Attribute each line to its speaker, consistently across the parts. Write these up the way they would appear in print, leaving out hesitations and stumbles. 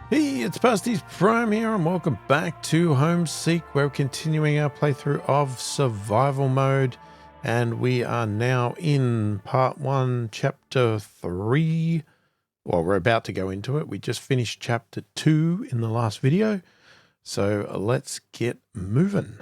Speaker 1: Hey, it's pasthisprime here, and welcome back to Homeseek. We're continuing our playthrough of survival mode, and we are now in part 1, chapter 3. Well, we're about to go into it. We just finished chapter 2 in the last video, so let's get moving.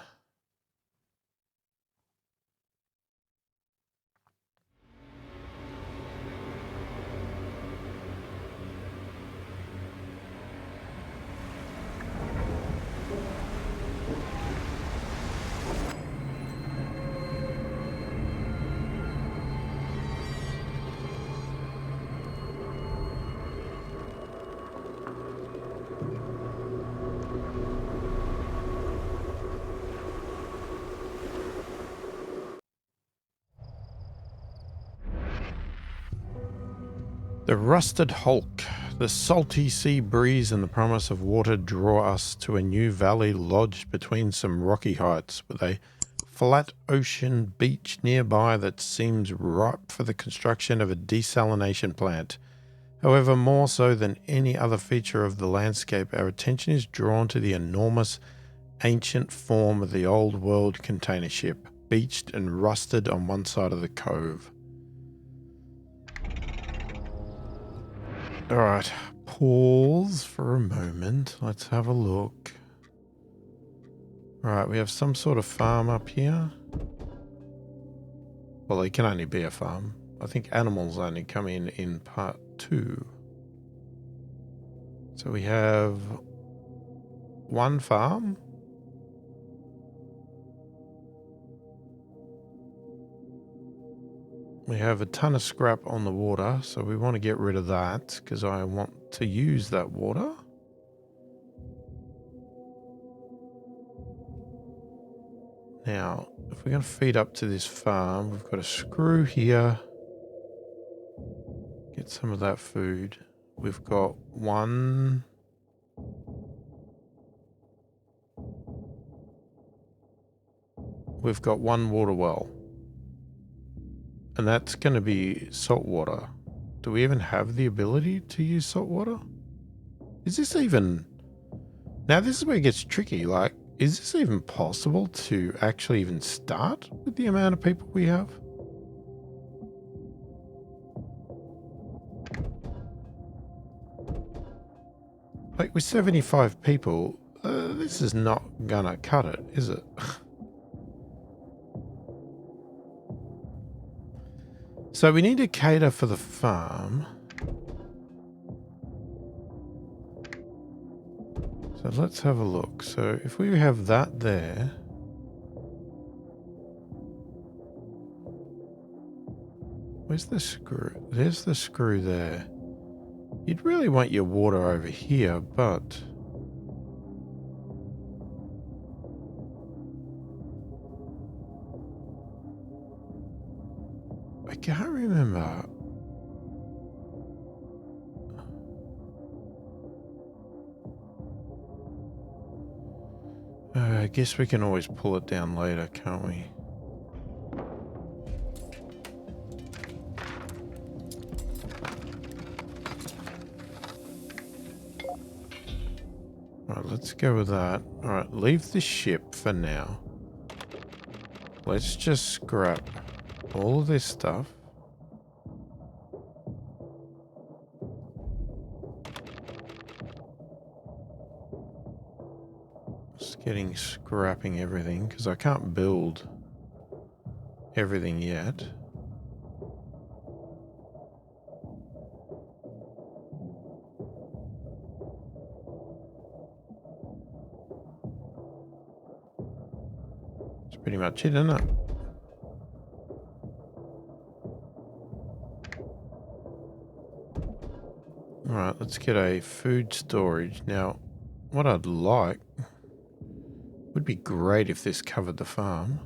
Speaker 1: The rusted hulk, the salty sea breeze and the promise of water draw us to a new valley lodged between some rocky heights with a flat ocean beach nearby that seems ripe for the construction of a desalination plant. However, more so than any other feature of the landscape, our attention is drawn to the enormous ancient form of the old world container ship, beached and rusted on one side of the cove. Alright, pause for a moment. Let's have a look. Right, we have some sort of farm up here. Well, it can only be a farm. I think animals only come in part 2. So we have one farm. We have a ton of scrap on the water, so we want to get rid of that because I want to use that water. Now, if we're going to feed up to this farm, we've got a screw here. Get some of that food. We've got one... We've got one water well. And that's going to be salt water. Do we even have the ability to use salt water? Is this even... Now this is where it gets tricky. Like, is this even possible to actually even start with the amount of people we have? Like, with 75 people, this is not gonna cut it, is it? So we need to cater for the farm. So let's have a look. So if we have that there. Where's the screw? There's the screw there. You'd really want your water over here, but... I can't remember. I guess we can always pull it down later, can't we? Alright, let's go with that. Alright, leave the ship for now. Let's just scrap all of this stuff. Just scrapping everything because I can't build everything yet. That's pretty much it, isn't it? Alright, let's get a food storage. Now, what I'd like would be great if this covered the farm.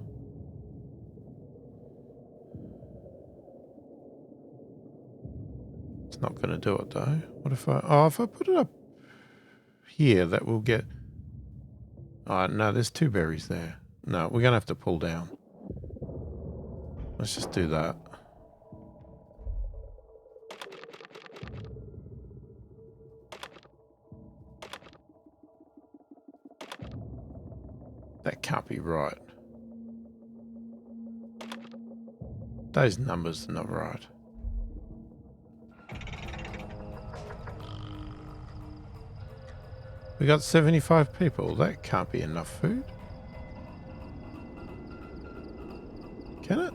Speaker 1: It's not going to do it though. What if I... Oh, if I put it up here, that will get... Oh, no, there's 2 berries there. No, we're going to have to pull down. Let's just do that. That can't be right. Those numbers are not right. We got 75 people. That can't be enough food. Can it?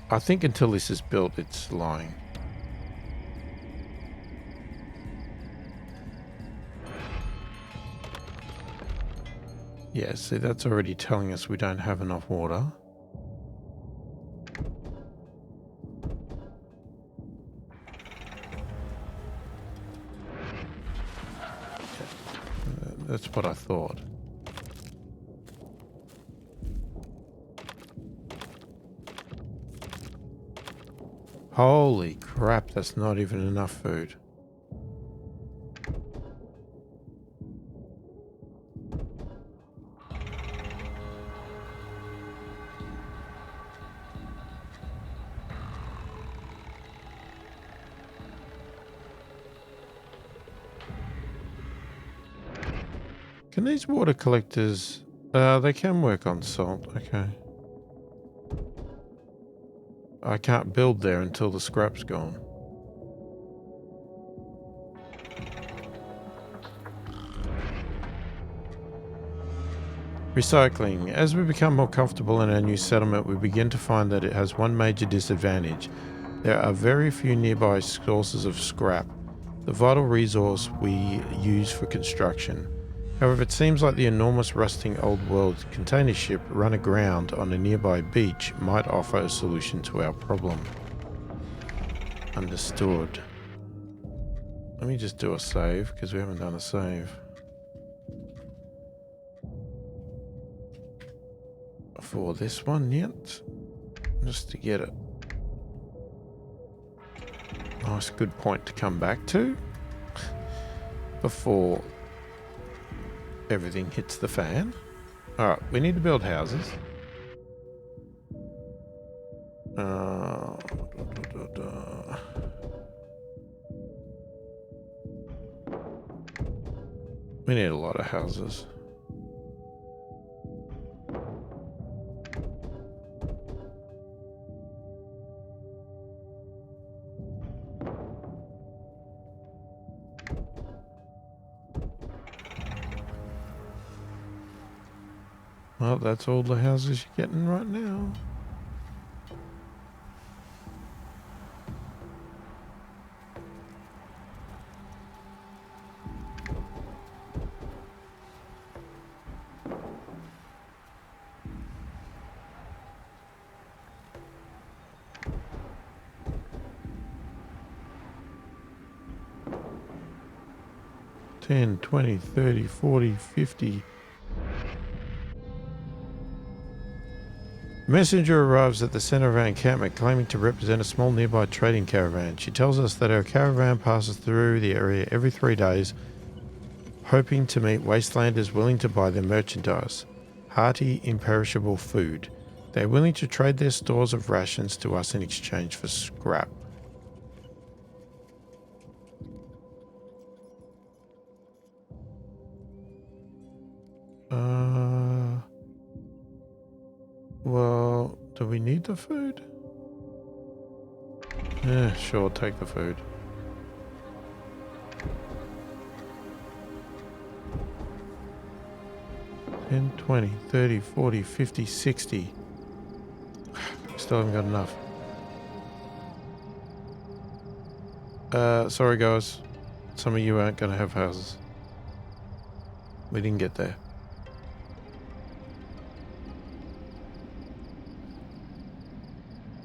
Speaker 1: I think until this is built, it's lying. Yeah, see, that's already telling us we don't have enough water. That's what I thought. Holy crap, that's not even enough food. Can these water collectors... they can work on salt, okay. I can't build there until the scrap's gone. Recycling. As we become more comfortable in our new settlement, we begin to find that it has one major disadvantage. There are very few nearby sources of scrap, the vital resource we use for construction. However, it seems like the enormous rusting old world container ship run aground on a nearby beach might offer a solution to our problem. Understood. Let me just do a save, because we haven't done a save. For this one yet? Just to get it. Nice, good point to come back to. Before everything hits the fan. Alright, we need to build houses. We need a lot of houses. Well, that's all the houses you're getting right now. $10, $20, $30, $40, $50. A messenger arrives at the center of our encampment claiming to represent a small nearby trading caravan. She tells us that our caravan passes through the area every 3 days, hoping to meet wastelanders willing to buy their merchandise. Hearty, imperishable food. They are willing to trade their stores of rations to us in exchange for scrap. Well, do we need the food? Yeah, sure, take the food. $10, $20, $30, $40, $50, $60. Still haven't got enough. Sorry guys. Some of you aren't going to have houses. We didn't get there.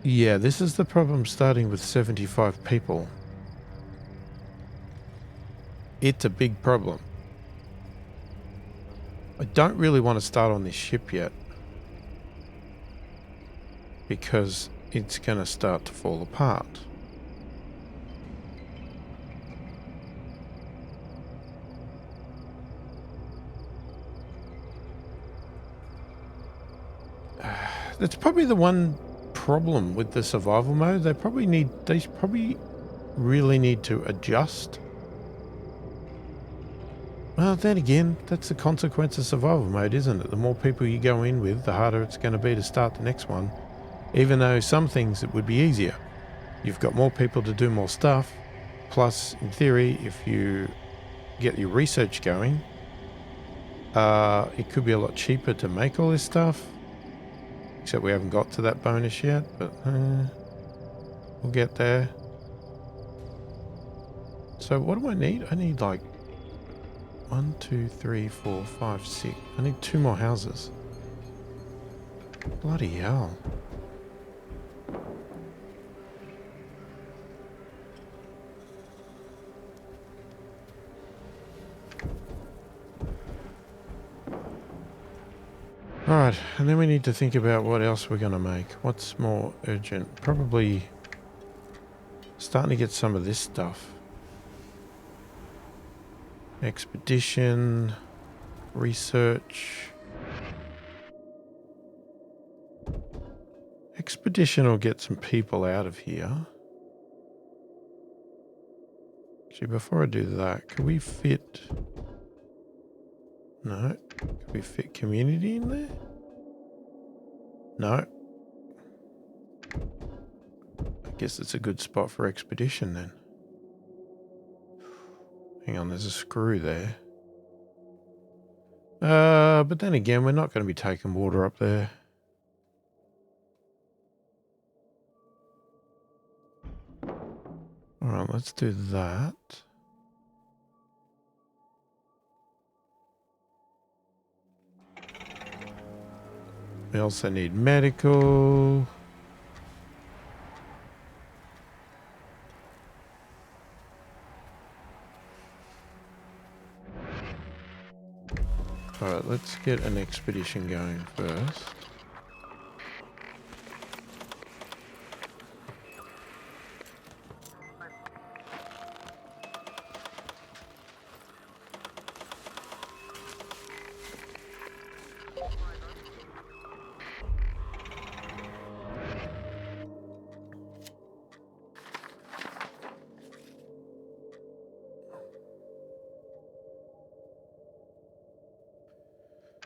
Speaker 1: Yeah, this is the problem starting with 75 people. It's a big problem. I don't really want to start on this ship yet, because it's going to start to fall apart. That's probably the one problem with the survival mode. They probably really need to adjust. Well, then again, that's the consequence of survival mode, isn't it? The more people you go in with, the harder it's going to be to start the next one. Even though some things it would be easier. You've got more people to do more stuff. Plus, in theory, if you get your research going, it could be a lot cheaper to make all this stuff. Except we haven't got to that bonus yet, but we'll get there. So what do I need? I need like 1, 2, 3, 4, 5, 6. I need 2 more houses. Bloody hell. Alright, and then we need to think about what else we're going to make. What's more urgent? Probably starting to get some of this stuff. Expedition, research. Expedition will get some people out of here. Actually, before I do that, could we fit... No. Could we fit community in there? No. I guess it's a good spot for expedition then. Hang on, there's a screw there. But then again, we're not going to be taking water up there. Alright, let's do that. We also need medical. Alright, let's get an expedition going first.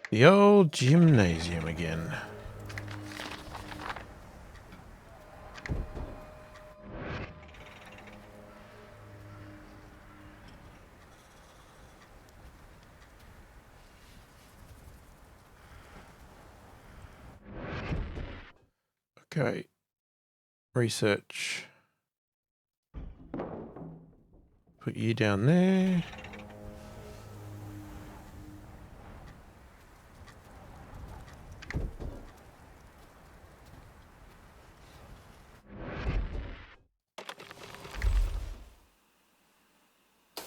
Speaker 1: The old gymnasium again. Okay. Research. Put you down there.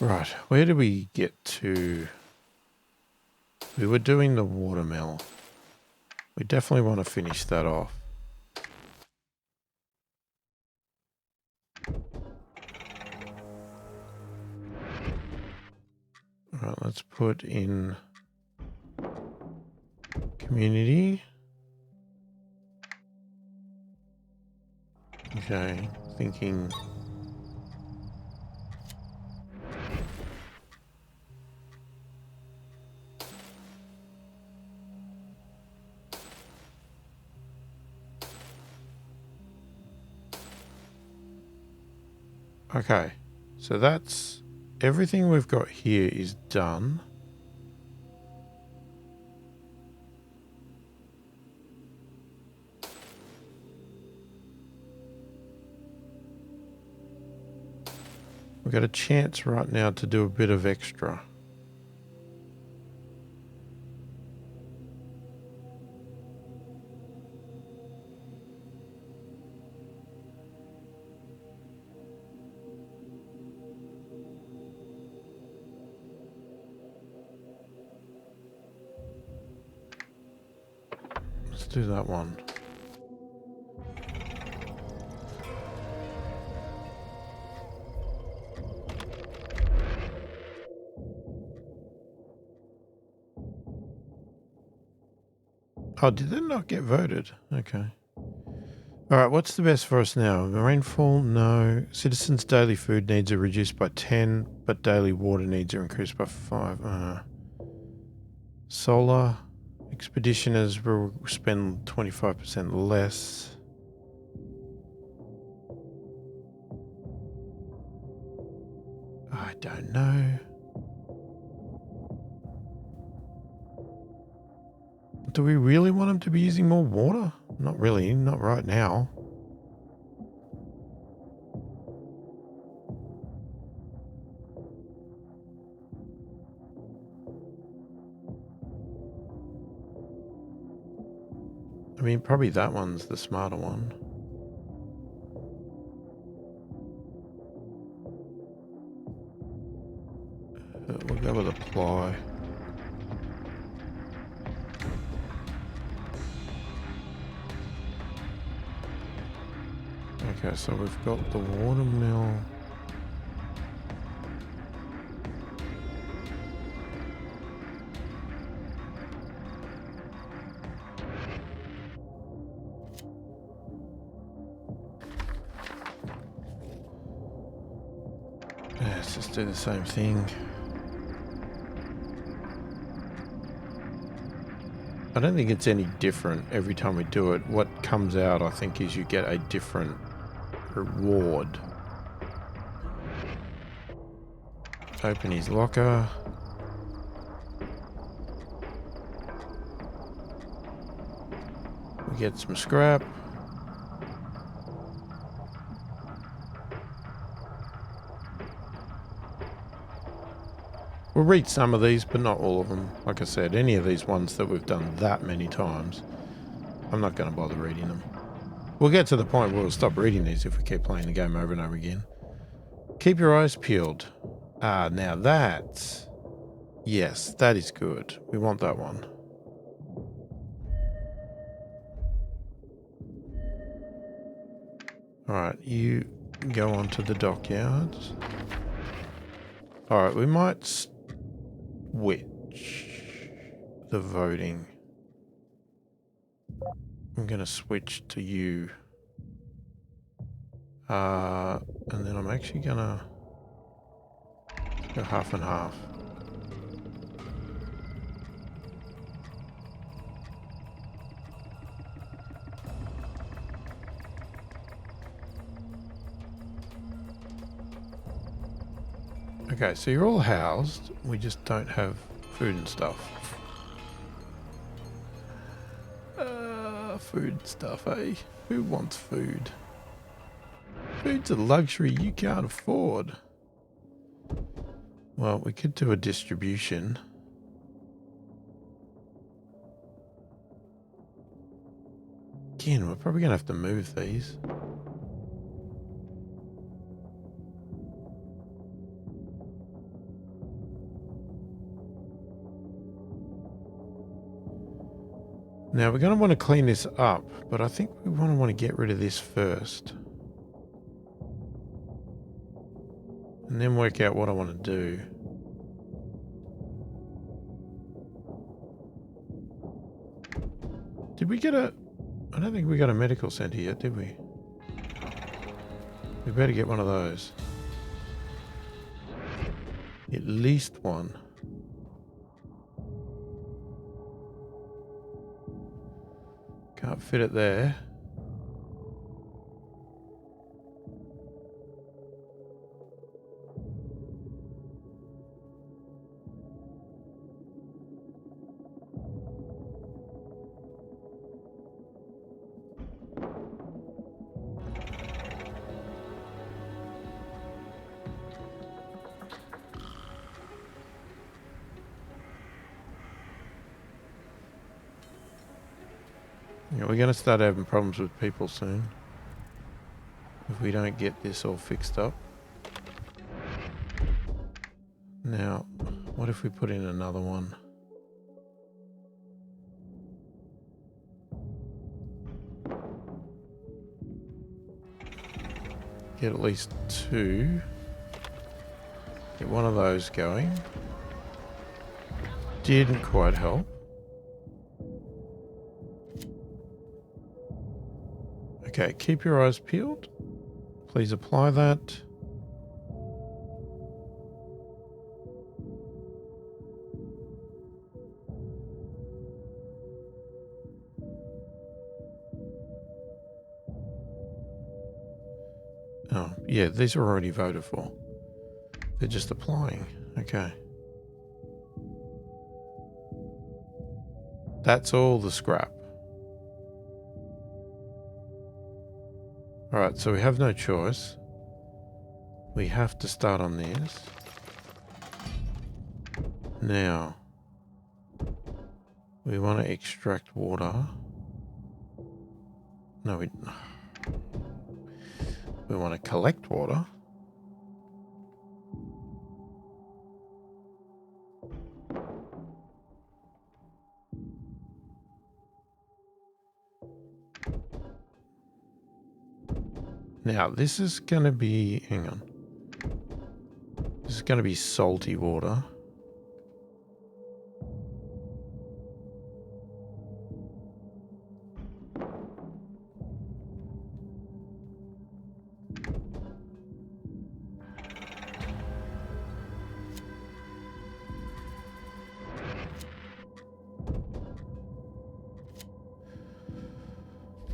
Speaker 1: Right, where did we get to? We were doing the watermill. We definitely want to finish that off. Alright, let's put in community. Okay, thinking... Okay, so that's everything we've got here is done. We've got a chance right now to do a bit of extra. Let's do that one. Oh, did that not get voted? Okay. Alright, what's the best for us now? Rainfall? No. Citizens' daily food needs are reduced by 10, but daily water needs are increased by 5. Solar. Expeditioners will spend 25% less. I don't know. Do we really want them to be using more water? Not really, not right now. I mean, probably that one's the smarter one. We'll go with apply. Okay, so we've got the watermill. Yeah, let's just do the same thing. I don't think it's any different every time we do it. What comes out, I think, is you get a different reward. Open his locker. We get some scrap. We'll read some of these, but not all of them. Like I said, any of these ones that we've done that many times, I'm not going to bother reading them. We'll get to the point where we'll stop reading these if we keep playing the game over and over again. Keep your eyes peeled. Ah, now that's... Yes, that is good. We want that one. Alright, you go on to the dockyards. Alright, we might switch the voting. I'm going to switch to you. And then I'm actually going to go half and half. Okay, so you're all housed. We just don't have food and stuff. Food and stuff, eh? Who wants food? Food's a luxury you can't afford. Well, we could do a distribution. Again, we're probably going to have to move these. Now, we're going to want to clean this up, but I think we want to get rid of this first. And then work out what I want to do. Did we get a... I don't think we got a medical center yet, did we? We better get one of those. At least one. Can't fit it there. Yeah, we're going to start having problems with people soon if we don't get this all fixed up. Now, what if we put in another one? Get at least two. Get one of those going. Didn't quite help. Okay, keep your eyes peeled. Please apply that. Oh, yeah, these are already voted for. They're just applying. Okay. That's all the scrap. Alright, so we have no choice. We have to start on this. Now, we want to extract water. No, we want to collect water. Now, this is going to be, hang on. This is going to be salty water.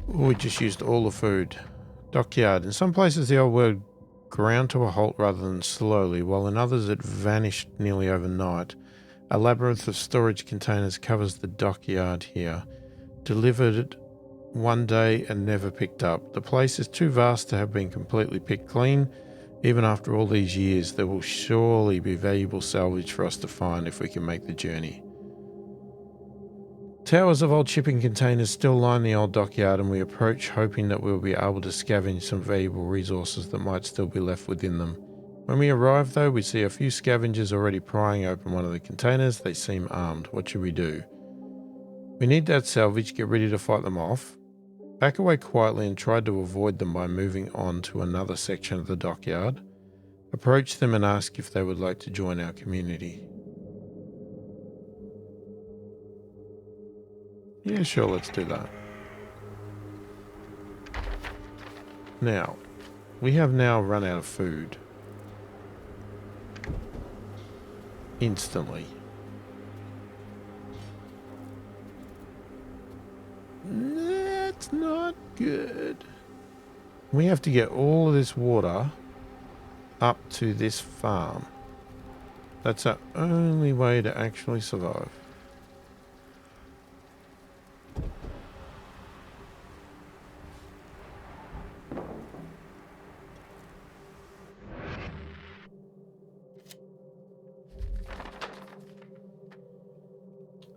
Speaker 1: We just used all the food. Dockyard. In some places the old word ground to a halt rather than slowly, while in others it vanished nearly overnight. A labyrinth of storage containers covers the dockyard here. Delivered one day and never picked up. The place is too vast to have been completely picked clean. Even after all these years, there will surely be valuable salvage for us to find if we can make the journey. Towers of old shipping containers still line the old dockyard, and we approach hoping that we'll be able to scavenge some valuable resources that might still be left within them. When we arrive though, we see a few scavengers already prying open one of the containers. They seem armed. What should we do? We need that salvage, get ready to fight them off. Back away quietly and try to avoid them by moving on to another section of the dockyard. Approach them and ask if they would like to join our community. Yeah, sure, let's do that. Now, we have now run out of food. Instantly. That's not good. We have to get all of this water up to this farm. That's our only way to actually survive.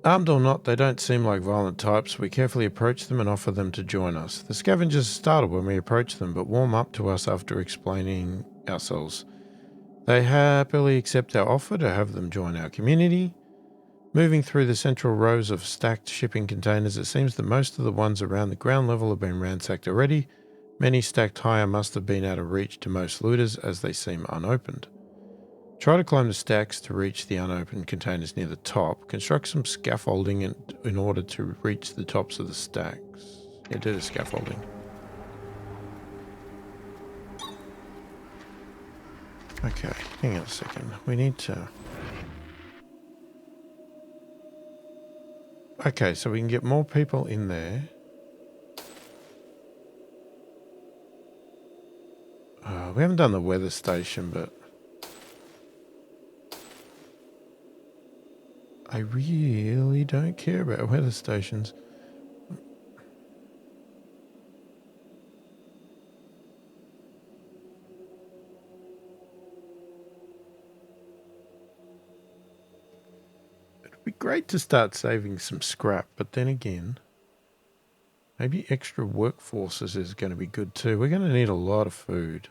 Speaker 1: Armed or not, they don't seem like violent types. We carefully approach them and offer them to join us. The scavengers are startled when we approach them, but warm up to us after explaining ourselves. They happily accept our offer to have them join our community. Moving through the central rows of stacked shipping containers, it seems that most of the ones around the ground level have been ransacked already. Many stacked higher must have been out of reach to most looters, as they seem unopened. Try to climb the stacks to reach the unopened containers near the top. Construct some scaffolding in order to reach the tops of the stacks. Yeah, do the scaffolding. Okay, hang on a second. We need to... Okay, so we can get more people in there. We haven't done the weather station, but... I really don't care about weather stations. It'd be great to start saving some scrap, but then again, maybe extra workforces is going to be good too. We're going to need a lot of food.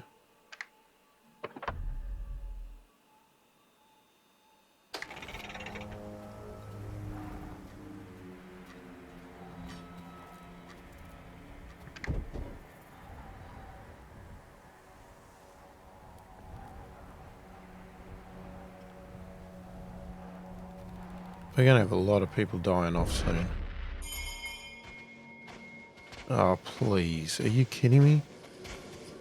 Speaker 1: We're going to have a lot of people dying off soon. Oh, please. Are you kidding me?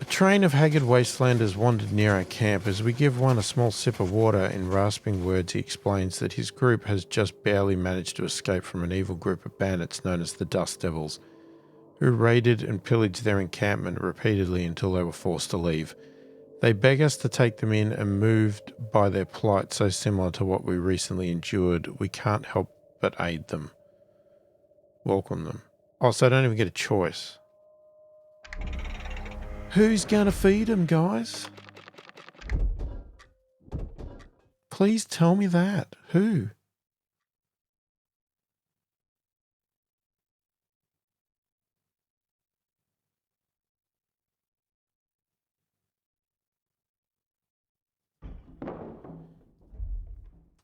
Speaker 1: A train of haggard wastelanders wandered near our camp. As we give one a small sip of water, in rasping words he explains that his group has just barely managed to escape from an evil group of bandits known as the Dust Devils, who raided and pillaged their encampment repeatedly until they were forced to leave. They beg us to take them in, and moved by their plight so similar to what we recently endured, we can't help but aid them. Welcome them. Oh, so I don't even get a choice. Who's gonna feed them, guys? Please tell me that. Who?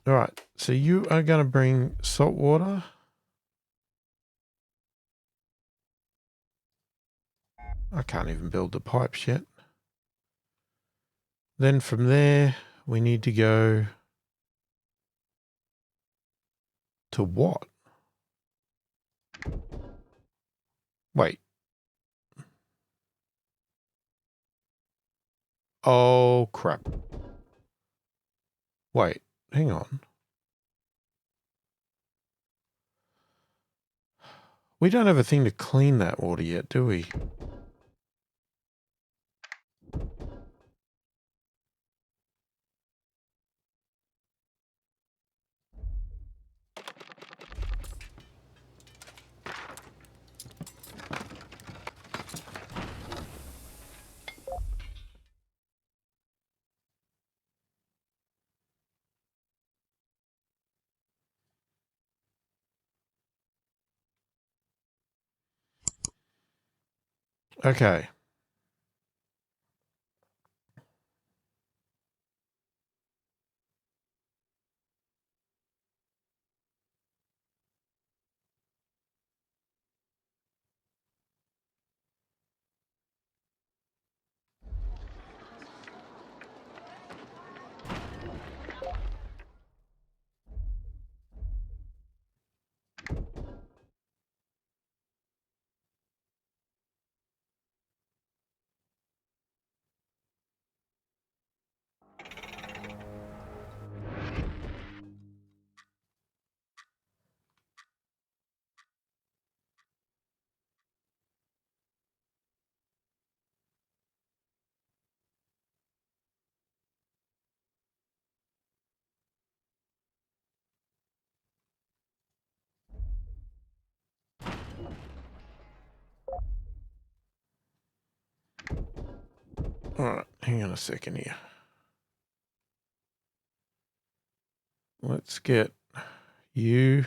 Speaker 1: Alright, so you are gonna bring salt water. I can't even build the pipes yet. Then from there, we need to go to what? Wait. Oh, crap. Wait, hang on. We don't have a thing to clean that water yet, do we? Okay. Alright, hang on a second here. Let's get you.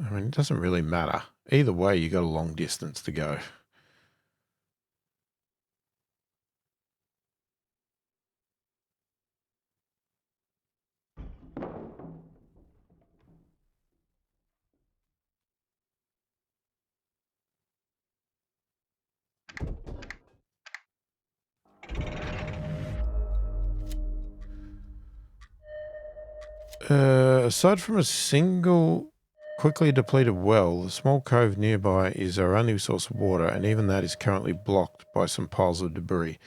Speaker 1: I mean, it doesn't really matter. Either way, you got a long distance to go. Aside from a single quickly depleted well, the small cove nearby is our only source of water, and even that is currently blocked by some piles of debris.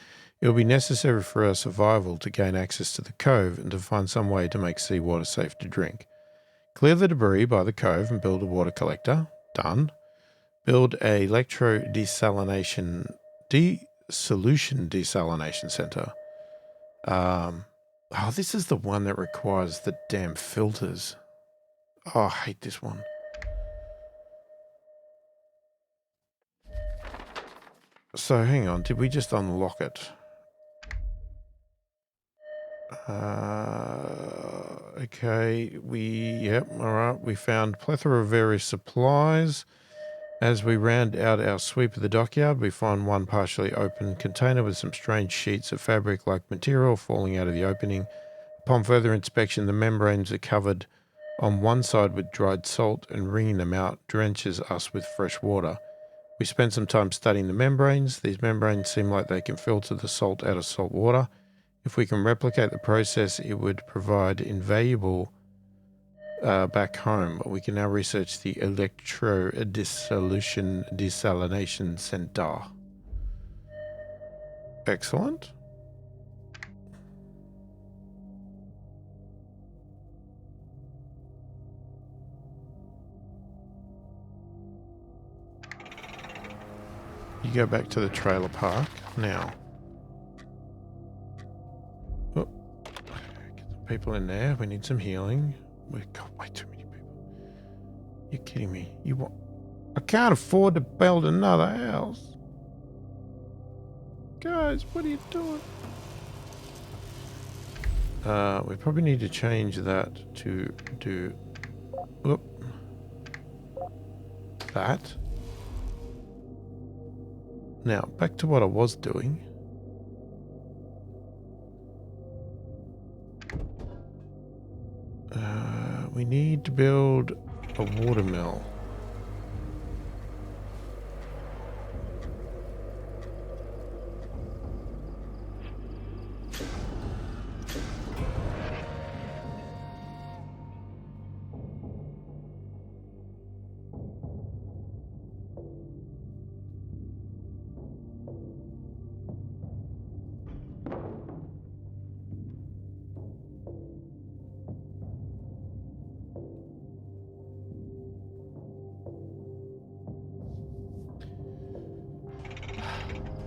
Speaker 1: It will be necessary for our survival to gain access to the cove and to find some way to make seawater safe to drink. Clear the debris by the cove and build a water collector. Done. Build a dissolution desalination center. Oh, this is the one that requires the damn filters. Oh, I hate this one. So hang on, did we just unlock it? Okay, alright, we found plethora of various supplies. As we round out our sweep of the dockyard, we find one partially open container with some strange sheets of fabric-like material falling out of the opening. Upon further inspection, the membranes are covered on one side with dried salt, and wringing them out drenches us with fresh water. We spent some time studying the membranes. These membranes seem like they can filter the salt out of salt water. If we can replicate the process, it would provide invaluable back home, but we can now research the electro dissolution desalination center. Excellent. You go back to the trailer park now. Oh, get the people in there. We need some healing. We've got way too many people. You're kidding me. You want? I can't afford to build another house. Guys, what are you doing? We probably need to change that to do that. Now, back to what I was doing. We need to build a watermill.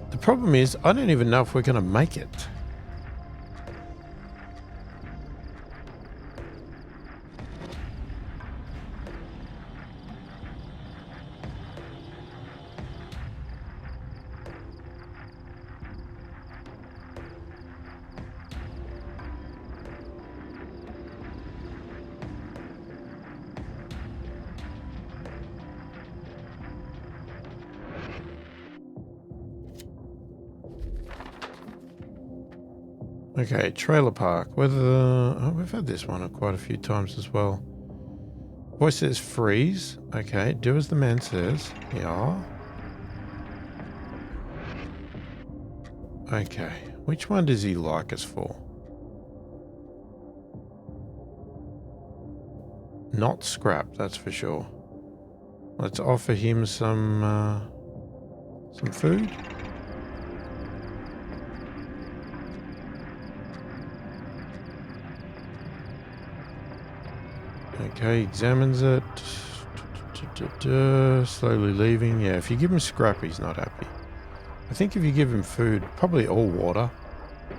Speaker 1: The problem is, I don't even know if we're going to make it. Okay, trailer park. Whether we've had this one quite a few times as well. Voice says freeze. Okay, do as the man says. Yeah. Okay, which one does he like us for? Not scrap, that's for sure. Let's offer him some food. Okay, examines it. Slowly leaving. Yeah, if you give him scrap, he's not happy. I think if you give him food, probably all water.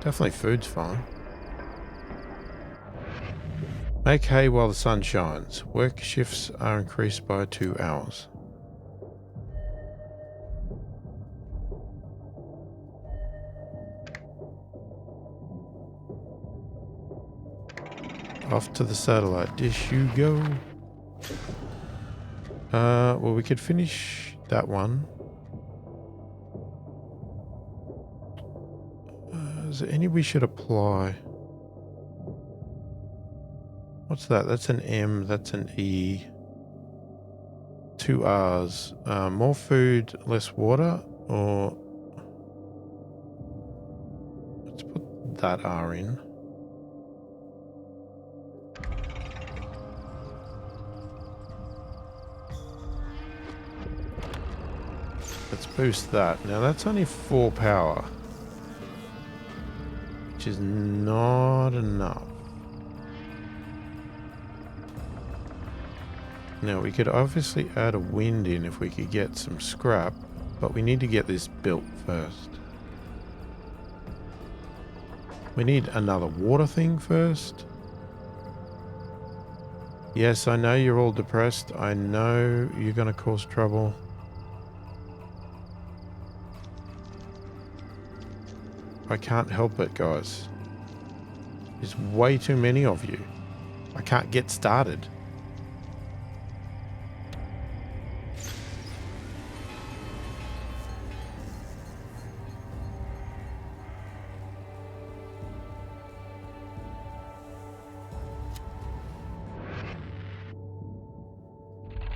Speaker 1: Definitely food's fine. Make hay while the sun shines. Work shifts are increased by 2 hours. Off to the satellite dish you go. Well, we could finish that one. Is there any we should apply? What's that? That's an M, that's an E. 2 R's. More food, less water, or... Let's put that R in. Let's boost that. Now that's only 4 power, which is not enough. Now we could obviously add a wind in if we could get some scrap, but we need to get this built first. We need another water thing first. Yes, I know you're all depressed. I know you're going to cause trouble. I can't help it, guys. There's way too many of you. I can't get started.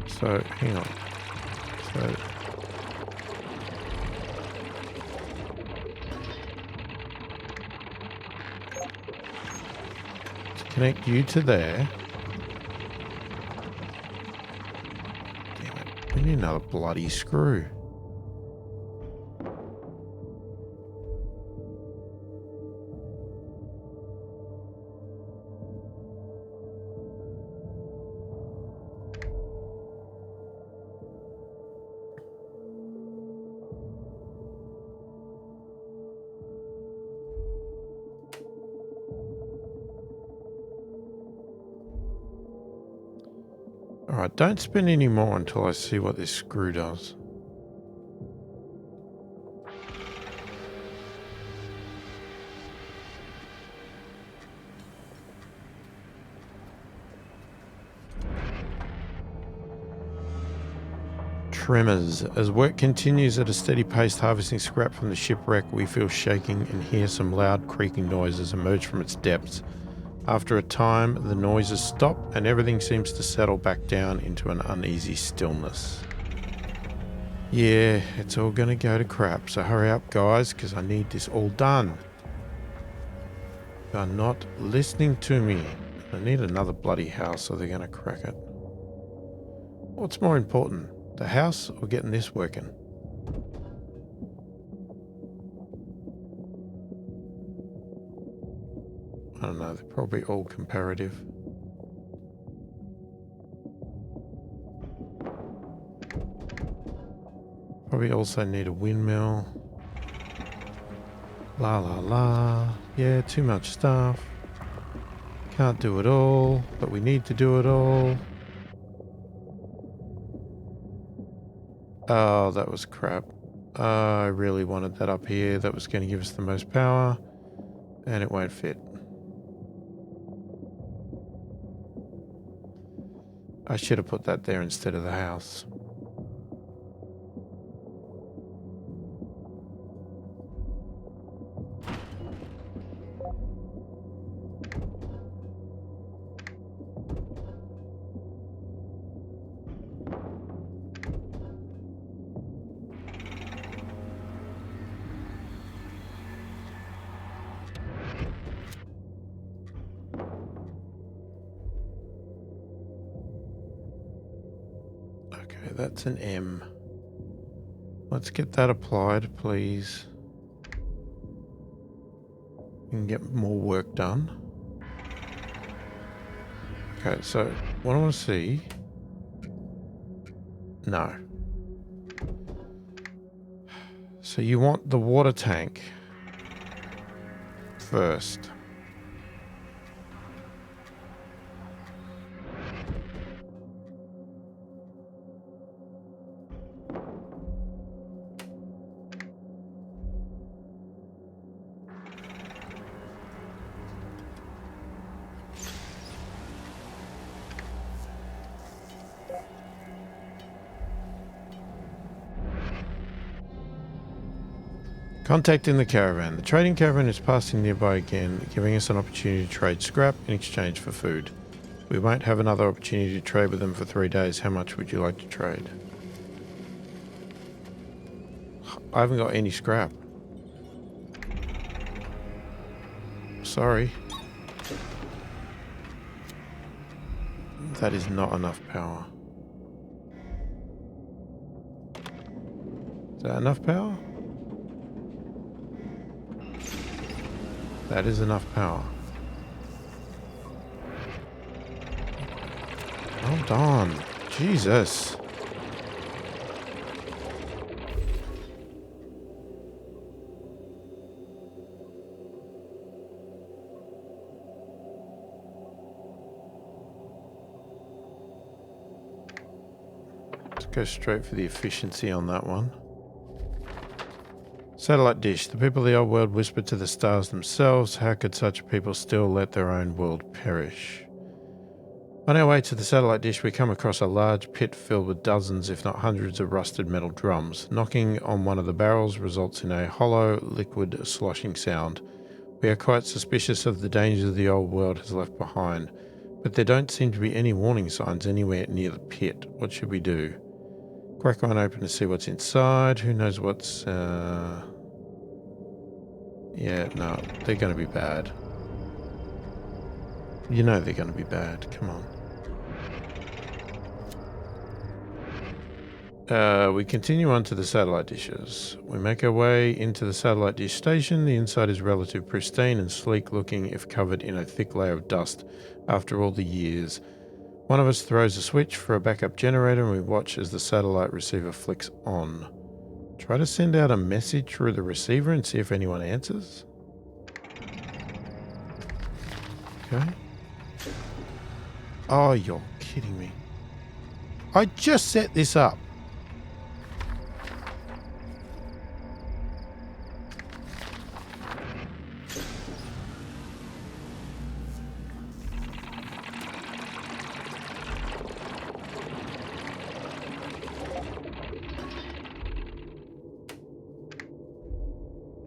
Speaker 1: So, hang on. So... connect you to there. We need another bloody screw. Alright, don't spin any more until I see what this screw does. Tremors. As work continues at a steady pace harvesting scrap from the shipwreck, we feel shaking and hear some loud creaking noises emerge from its depths. After a time, the noises stop and everything seems to settle back down into an uneasy stillness. Yeah, it's all gonna go to crap, so hurry up guys, because I need this all done. They're not listening to me. I need another bloody house or they're gonna crack it. What's more important, the house or getting this working? I don't know, they're probably all comparative. Probably also need a windmill. La la la. Yeah, too much stuff. Can't do it all, but we need to do it all. Oh, that was crap. I really wanted that up here. That was going to give us the most power, and it won't fit. I should have put that there instead of the house. That's an M. Let's get that applied, please. We can get more work done. Okay, so what I want to see... No. So you want the water tank first. Contacting the caravan. The trading caravan is passing nearby again, giving us an opportunity to trade scrap in exchange for food. We won't have another opportunity to trade with them for 3 days. How much would you like to trade? I haven't got any scrap. Sorry. That is not enough power. Is that enough power? That is enough power. Hold on. Jesus. Let's go straight for the efficiency on that one. Satellite dish. The people of the old world whispered to the stars themselves. How could such people still let their own world perish? On our way to the satellite dish, we come across a large pit filled with dozens, if not hundreds, of rusted metal drums. Knocking on one of the barrels results in a hollow, liquid, sloshing sound. We are quite suspicious of the dangers the old world has left behind, but there don't seem to be any warning signs anywhere near the pit. What should we do? Crack one open to see what's inside. Who knows what's... Yeah, no, they're going to be bad. You know they're going to be bad. Come on. We continue on to the satellite dishes. We make our way into the satellite dish station. The inside is relatively pristine and sleek looking if covered in a thick layer of dust after all the years. One of us throws a switch for a backup generator and we watch as the satellite receiver flicks on. Try to send out a message through the receiver and see if anyone answers. Okay. Oh, you're kidding me. I just set this up.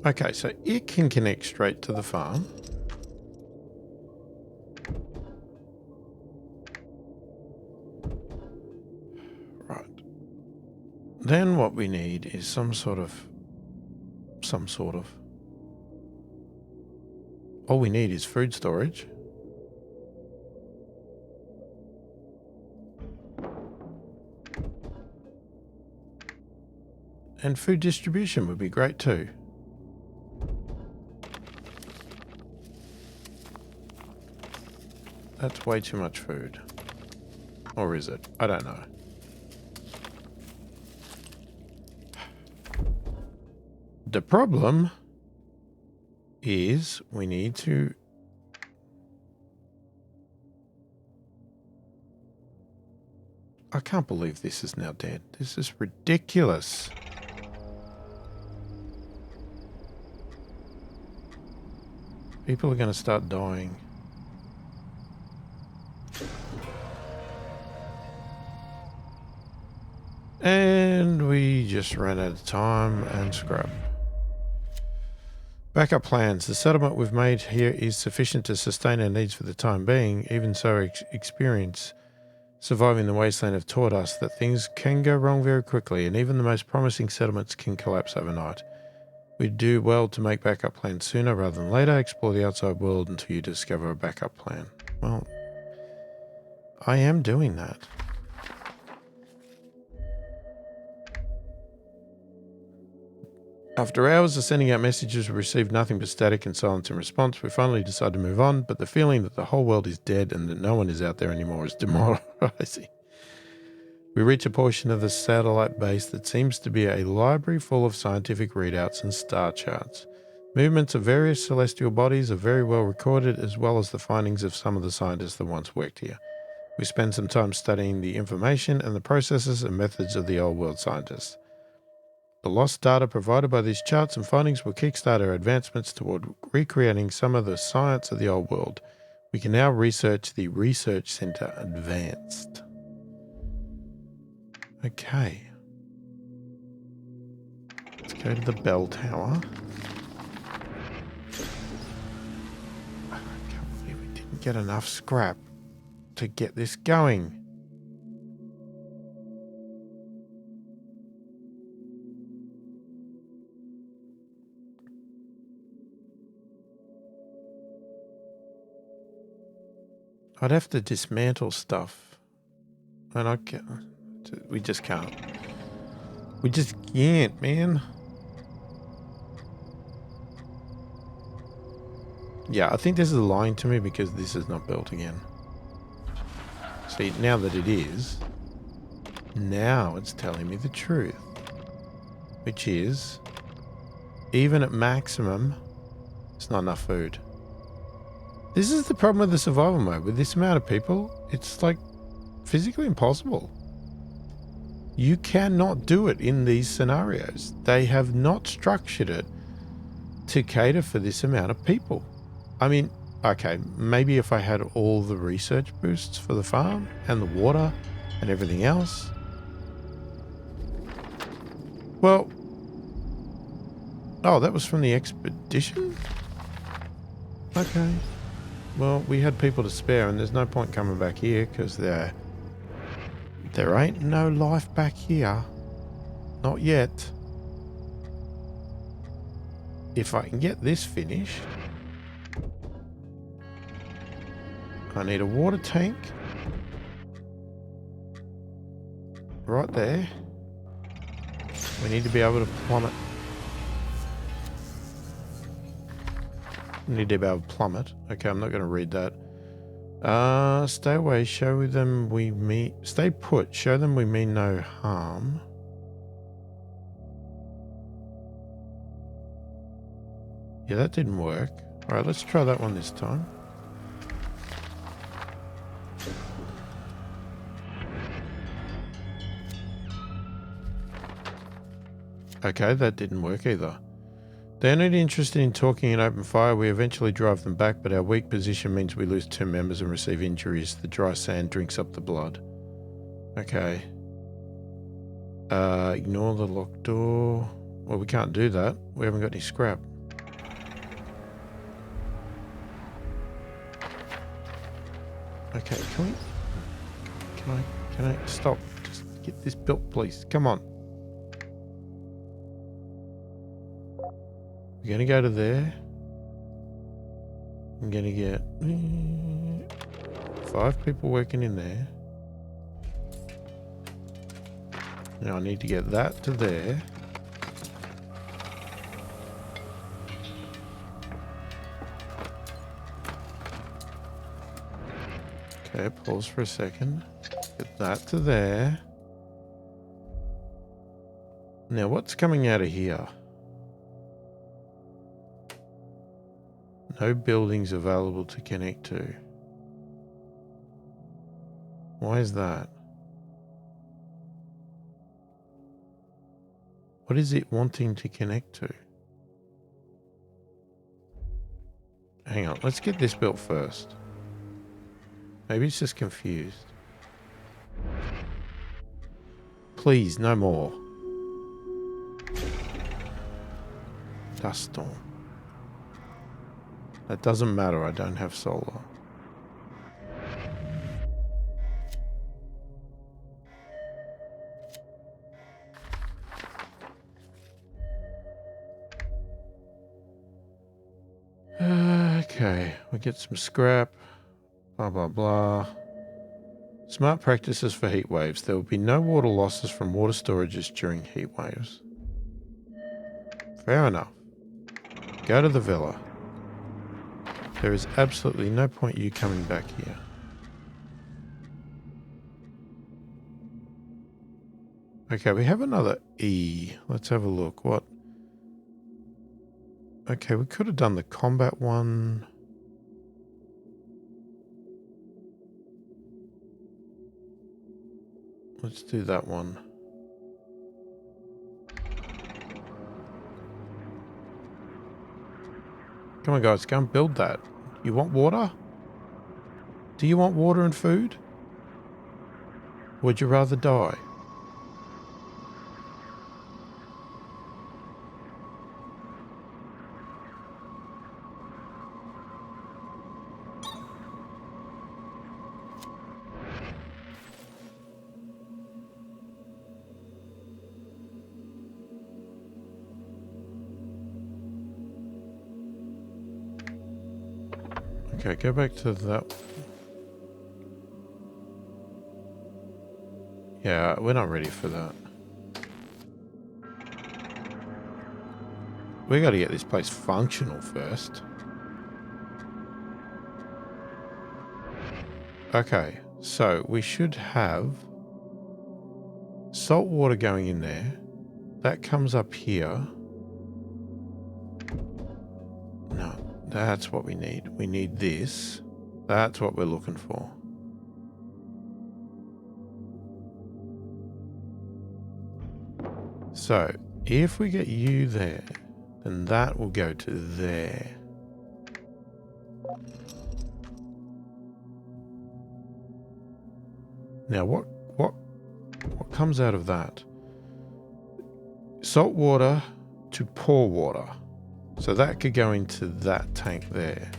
Speaker 1: Okay, so it can connect straight to the farm. Right. Then what we need is some sort of... All we need is food storage. And food distribution would be great too. That's way too much food. Or is it? I don't know. The problem is we need to... I can't believe this is now dead. This is ridiculous. People are going to start dying. And we just ran out of time and scrap. Backup plans. The settlement we've made here is sufficient to sustain our needs for the time being. Even so, experience surviving the wasteland have taught us that things can go wrong very quickly, and even the most promising settlements can collapse overnight. We'd do well to make backup plans sooner rather than later. Explore the outside world until you discover a backup plan. Well, I am doing that. After hours of sending out messages, we received nothing but static and silence in response. We finally decided to move on, but the feeling that the whole world is dead and that no one is out there anymore is demoralizing. We reach a portion of the satellite base that seems to be a library full of scientific readouts and star charts. Movements of various celestial bodies are very well recorded, as well as the findings of some of the scientists that once worked here. We spend some time studying the information and the processes and methods of the old world scientists. The lost data provided by these charts and findings will kickstart our advancements toward recreating some of the science of the old world. We can now research the Research Center Advanced. Okay. Let's go to the bell tower. I can't believe we didn't get enough scrap to get this going. I'd have to dismantle stuff. And I can't. We just can't. We just can't, man. Yeah, I think this is lying to me because this is not built again. See, now that it is, now it's telling me the truth. Which is, even at maximum, it's not enough food. This is the problem with the survival mode. With this amount of people, it's like physically impossible. You cannot do it in these scenarios. They have not structured it to cater for this amount of people. I mean, okay, maybe if I had all the research boosts for the farm and the water and everything else. Well, oh, that was from the expedition? Okay. Well, we had people to spare and there's no point coming back here because there ain't no life back here. Not yet. If I can get this finished, I need a water tank. Right there. We need to be able to plummet. Need to be able to plummet. Okay, I'm not going to read that. Stay away. Show them we mean... Stay put. Show them we mean no harm. Yeah, that didn't work. Alright, let's try that one this time. Okay, that didn't work either. They're not interested in talking in open fire. We eventually drive them back, but our weak position means we lose 2 members and receive injuries. The dry sand drinks up the blood. Okay. Ignore the locked door. Well, we can't do that. We haven't got any scrap. Okay, can I stop? Just get this built, please. Come on. We're going to go to there. I'm going to get 5 people working in there. Now I need to get that to there. Okay, pause for a second. Get that to there. Now what's coming out of here? No buildings available to connect to. Why is that? What is it wanting to connect to? Hang on, let's get this built first. Maybe it's just confused. Please, no more. Dust storm. That doesn't matter, I don't have solar. Okay, we get some scrap. Blah, blah, blah. Smart practices for heat waves. There will be no water losses from water storages during heat waves. Fair enough. Go to the villa. There is absolutely no point you coming back here. Okay, we have another E. Let's have a look. What? Okay, we could have done the combat one. Let's do that one. Come on, guys, go and build that. You want water? Do you want water and food? Would you rather die? Okay, go back to that. Yeah, we're not ready for that. We got to get this place functional first. Okay, so we should have salt water going in there. That comes up here. No, that's what we need. We need this. That's what we're looking for. So, if we get you there, then that will go to there. Now, what comes out of that? Salt water to pour water. So that could go into that tank there.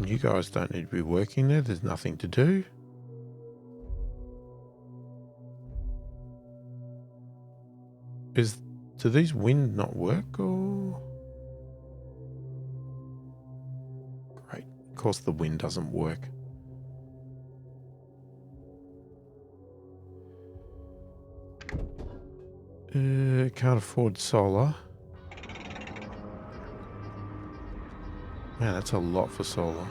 Speaker 1: You guys don't need to be working there. There's nothing to do. Do these wind not work or? Great. Of course the wind doesn't work. Can't afford solar. Man, that's a lot for solar.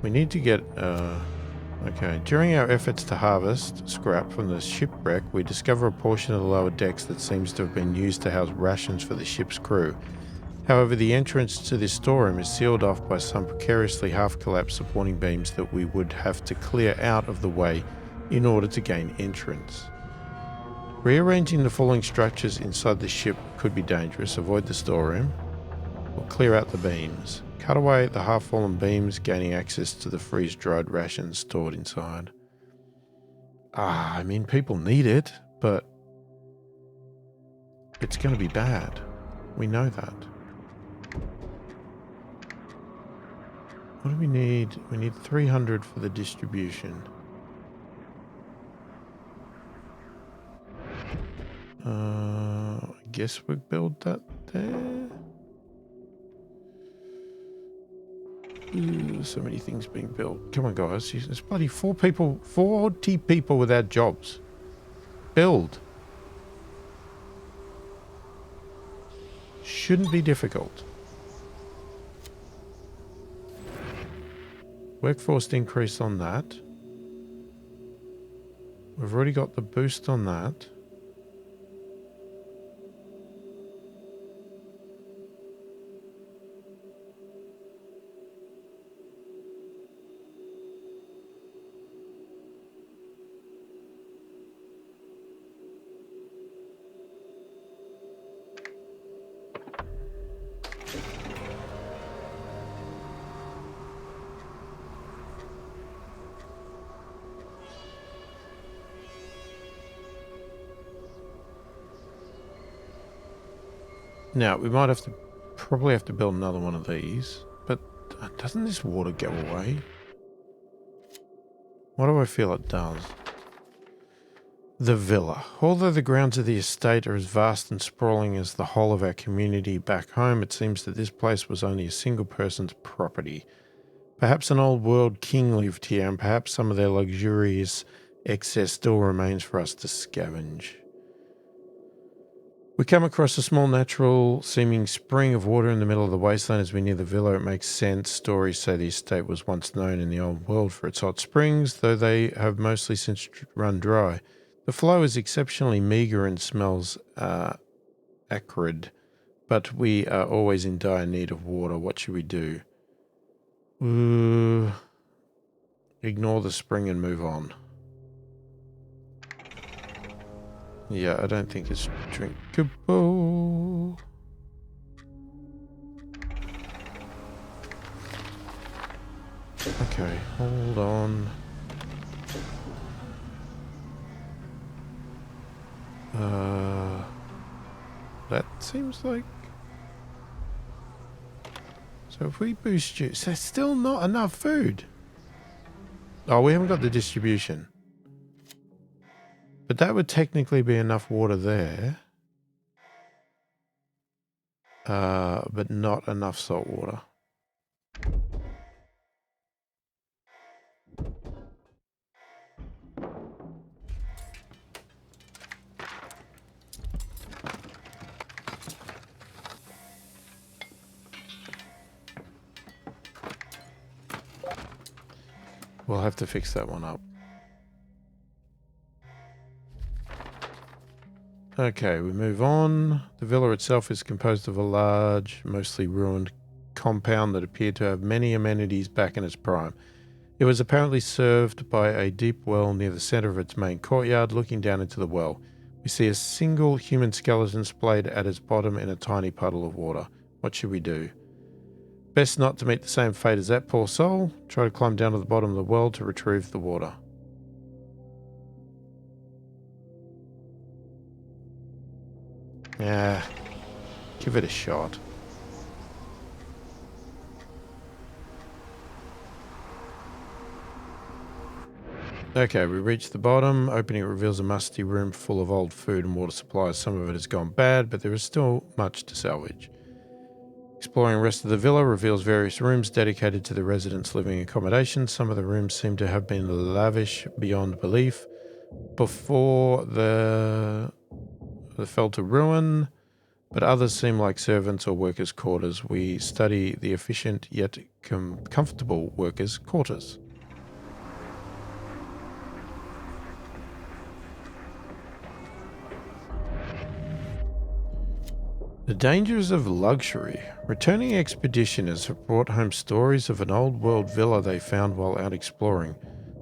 Speaker 1: We need to get, okay. During our efforts to harvest scrap from the shipwreck, we discover a portion of the lower decks that seems to have been used to house rations for the ship's crew. However, the entrance to this storeroom is sealed off by some precariously half-collapsed supporting beams that we would have to clear out of the way in order to gain entrance. Rearranging the falling structures inside the ship could be dangerous. Avoid the storeroom or clear out the beams. Cut away the half-fallen beams, gaining access to the freeze-dried rations stored inside. I mean, people need it, but it's going to be bad. We know that. What do we need? We need 300 for the distribution. I guess we build that there. Ooh, so many things being built. Come on, guys. There's bloody 40 people without jobs. Build. Shouldn't be difficult. Workforce increase on that. We've already got the boost on that. Now, we might have to, probably have to build another one of these, but doesn't this water go away? What do I feel it does? The villa. Although the grounds of the estate are as vast and sprawling as the whole of our community back home, it seems that this place was only a single person's property. Perhaps an old world king lived here, and perhaps some of their luxurious excess still remains for us to scavenge. We come across a small natural-seeming spring of water in the middle of the wasteland as we near the villa. It makes sense. Stories say the estate was once known in the old world for its hot springs, though they have mostly since run dry. The flow is exceptionally meagre and smells acrid, but we are always in dire need of water. What should we do? Ignore the spring and move on. Yeah, I don't think it's drinkable. Okay, hold on. That seems like... So if we boost you... So there's still not enough food. Oh, we haven't got the distribution. But that would technically be enough water there. But not enough salt water. We'll have to fix that one up. Okay, we move on. The villa itself is composed of a large, mostly ruined compound that appeared to have many amenities back in its prime. It was apparently served by a deep well near the center of its main courtyard. Looking down into the well, we see a single human skeleton splayed at its bottom in a tiny puddle of water. What should we do? Best not to meet the same fate as that poor soul. Try to climb down to the bottom of the well to retrieve the water. Yeah, give it a shot. Okay, we reached the bottom. Opening it reveals a musty room full of old food and water supplies. Some of it has gone bad, but there is still much to salvage. Exploring the rest of the villa reveals various rooms dedicated to the residents' living accommodation. Some of the rooms seem to have been lavish beyond belief before they fell to ruin, but others seem like servants or workers' quarters. We study the efficient yet comfortable workers' quarters. The dangers of luxury. Returning expeditioners have brought home stories of an old world villa they found while out exploring.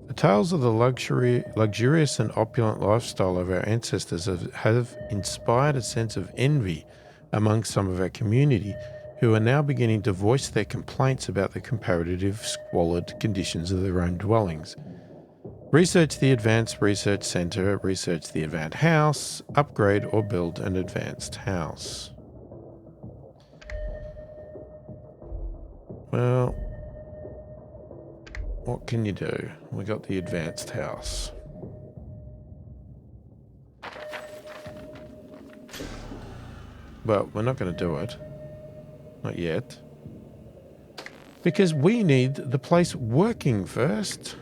Speaker 1: The tales of the luxurious and opulent lifestyle of our ancestors have inspired a sense of envy among some of our community, who are now beginning to voice their complaints about the comparative squalid conditions of their own dwellings. Research the Advanced Research Center, research the Advanced House, upgrade or build an advanced house. Well, what can you do? We got the advanced house. Well, we're not going to do it. Not yet. Because we need the place working first.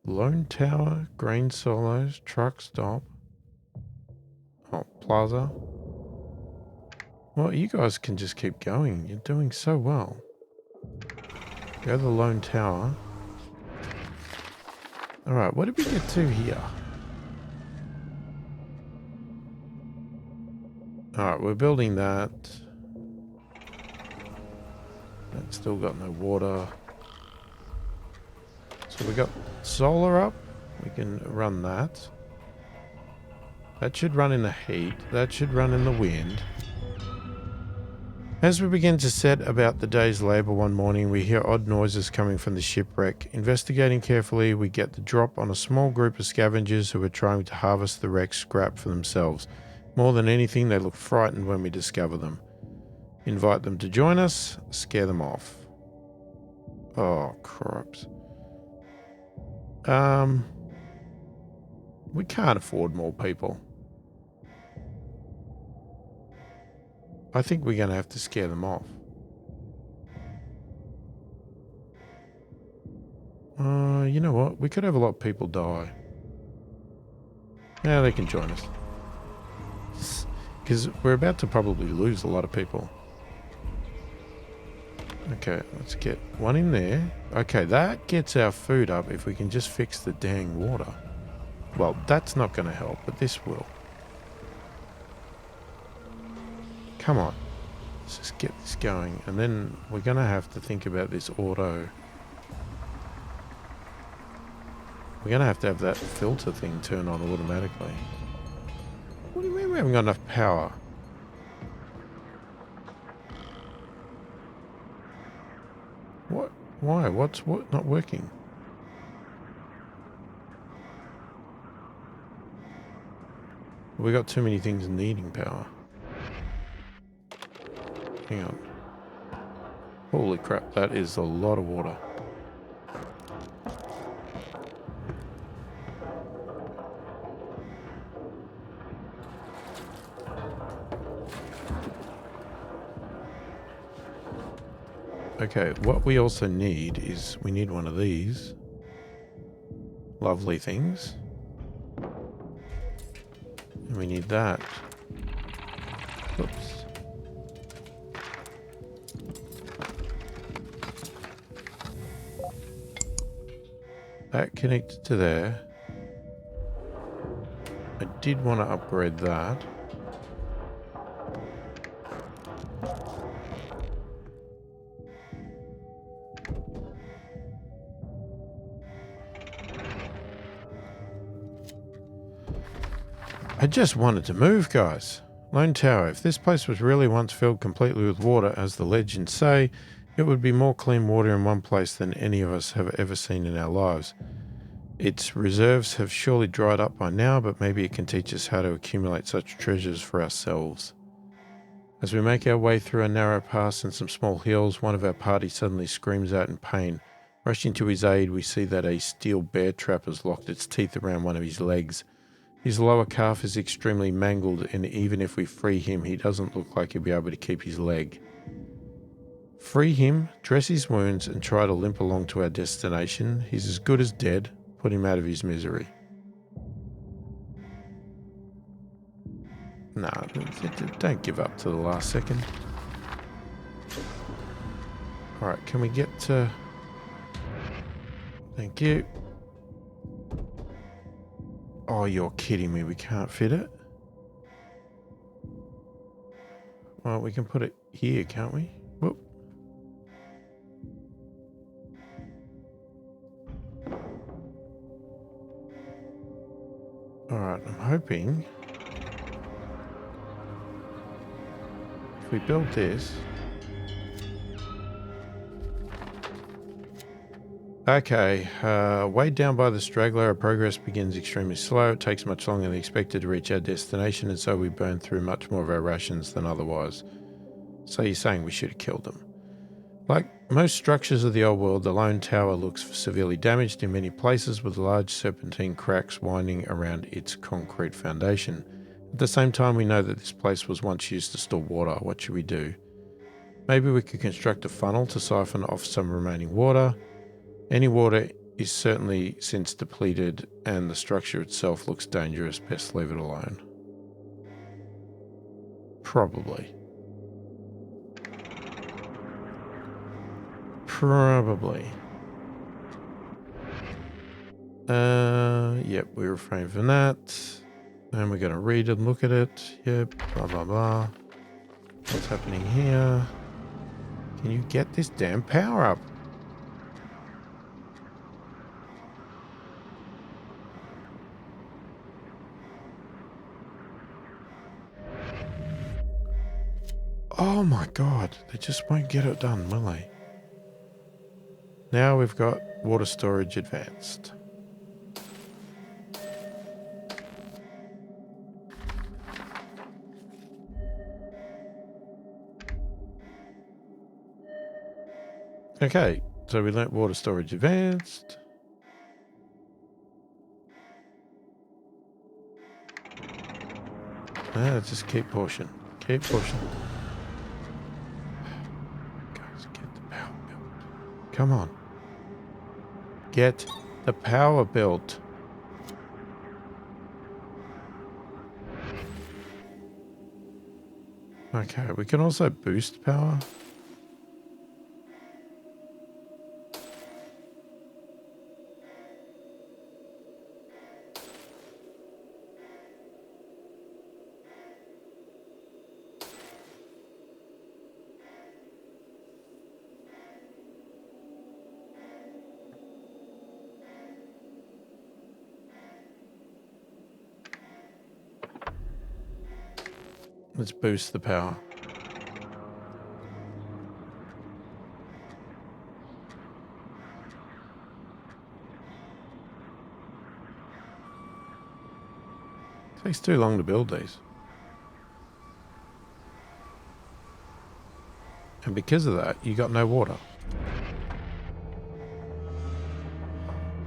Speaker 1: Lone tower, grain silos, truck stop. Oh, plaza. Well, you guys can just keep going. You're doing so well. Go to the lone tower. Alright, what did we get to here? Alright, we're building that. That's still got no water. So we got solar up. We can run that. That should run in the heat. That should run in the wind. As we begin to set about the day's labour one morning, we hear odd noises coming from the shipwreck. Investigating carefully, we get the drop on a small group of scavengers who are trying to harvest the wreck's scrap for themselves. More than anything, they look frightened when we discover them. Invite them to join us, scare them off. Oh, crops. We can't afford more people. I think we're going to have to scare them off. You know what? We could have a lot of people die. Yeah, they can join us. Because we're about to probably lose a lot of people. Okay, let's get one in there. Okay, that gets our food up if we can just fix the dang water. Well, that's not going to help, but this will. Come on. Let's just get this going. And then we're going to have to think about this auto. We're going to have that filter thing turn on automatically. What do you mean we haven't got enough power? What? Why? What's not working? We got too many things needing power. Hang on. Holy crap, that is a lot of water. Okay, what we also need is we need one of these lovely things. And we need that. Oops. That connected to there. I did want to upgrade that. I just wanted to move, guys. Lone Tower. If this place was really once filled completely with water, as the legends say, it would be more clean water in one place than any of us have ever seen in our lives. Its reserves have surely dried up by now, but maybe it can teach us how to accumulate such treasures for ourselves. As we make our way through a narrow pass and some small hills, one of our party suddenly screams out in pain. Rushing to his aid, we see that a steel bear trap has locked its teeth around one of his legs. His lower calf is extremely mangled, and even if we free him, he doesn't look like he'll be able to keep his leg. Free him, dress his wounds, and try to limp along to our destination. He's as good as dead. Put him out of his misery. No, don't give up to the last second. Alright, can we get to... Thank you. Oh, you're kidding me. We can't fit it? Well, we can put it here, can't we? Whoop. Alright, I'm hoping... If we build this... Okay, weighed down by the straggler, our progress begins extremely slow. It takes much longer than expected to reach our destination, and so we burn through much more of our rations than otherwise. So you're saying we should have killed them. Like most structures of the old world, the lone tower looks severely damaged in many places, with large serpentine cracks winding around its concrete foundation. At the same time, we know that this place was once used to store water. What should we do? Maybe we could construct a funnel to siphon off some remaining water. Any water is certainly since depleted, and the structure itself looks dangerous. Best leave it alone. Probably. Yep, we refrain from that. And we're going to read and look at it. Yep, blah, blah, blah. What's happening here? Can you get this damn power up? Oh my god, they just won't get it done, will they? Now we've got water storage advanced. Okay, so we learnt water storage advanced. Just keep pushing. Keep pushing. Guys, get the power built. Come on. Get the power built. Okay, we can also boost power. Let's boost the power. Takes too long to build these. And because of that, you got no water.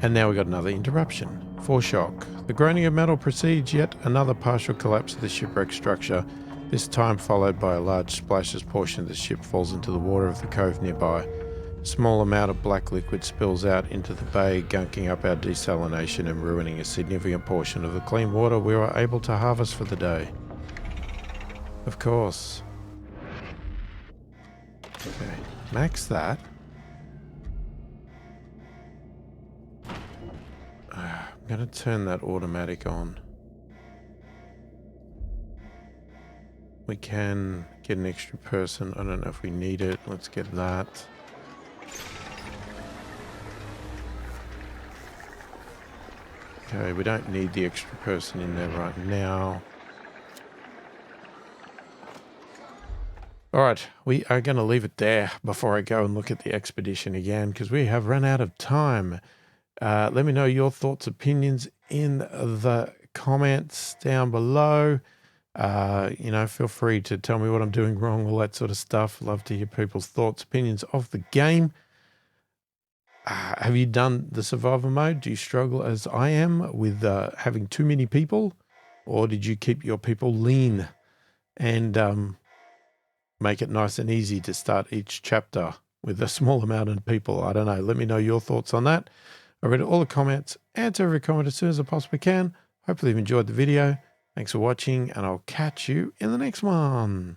Speaker 1: And now we got another interruption. Foreshock. The groaning of metal precedes yet another partial collapse of the shipwreck structure, this time followed by a large splash as portion of the ship falls into the water of the cove nearby. A small amount of black liquid spills out into the bay, gunking up our desalination and ruining a significant portion of the clean water we were able to harvest for the day. Of course. Okay, max that. I'm going to turn that automatic on. We can get an extra person. I don't know if we need it. Let's get that. Okay, we don't need the extra person in there right now. Alright, we are going to leave it there before I go and look at the expedition again, because we have run out of time. Let me know your thoughts, opinions in the comments down below. Feel free to tell me what I'm doing wrong, all that sort of stuff. Love to hear people's thoughts, opinions of the game. Have you done the survival mode? Do you struggle as I am with having too many people? Or did you keep your people lean and make it nice and easy to start each chapter with a small amount of people? I don't know. Let me know your thoughts on that. I read all the comments, answer every comment as soon as I possibly can. Hopefully you've enjoyed the video. Thanks for watching, and I'll catch you in the next one.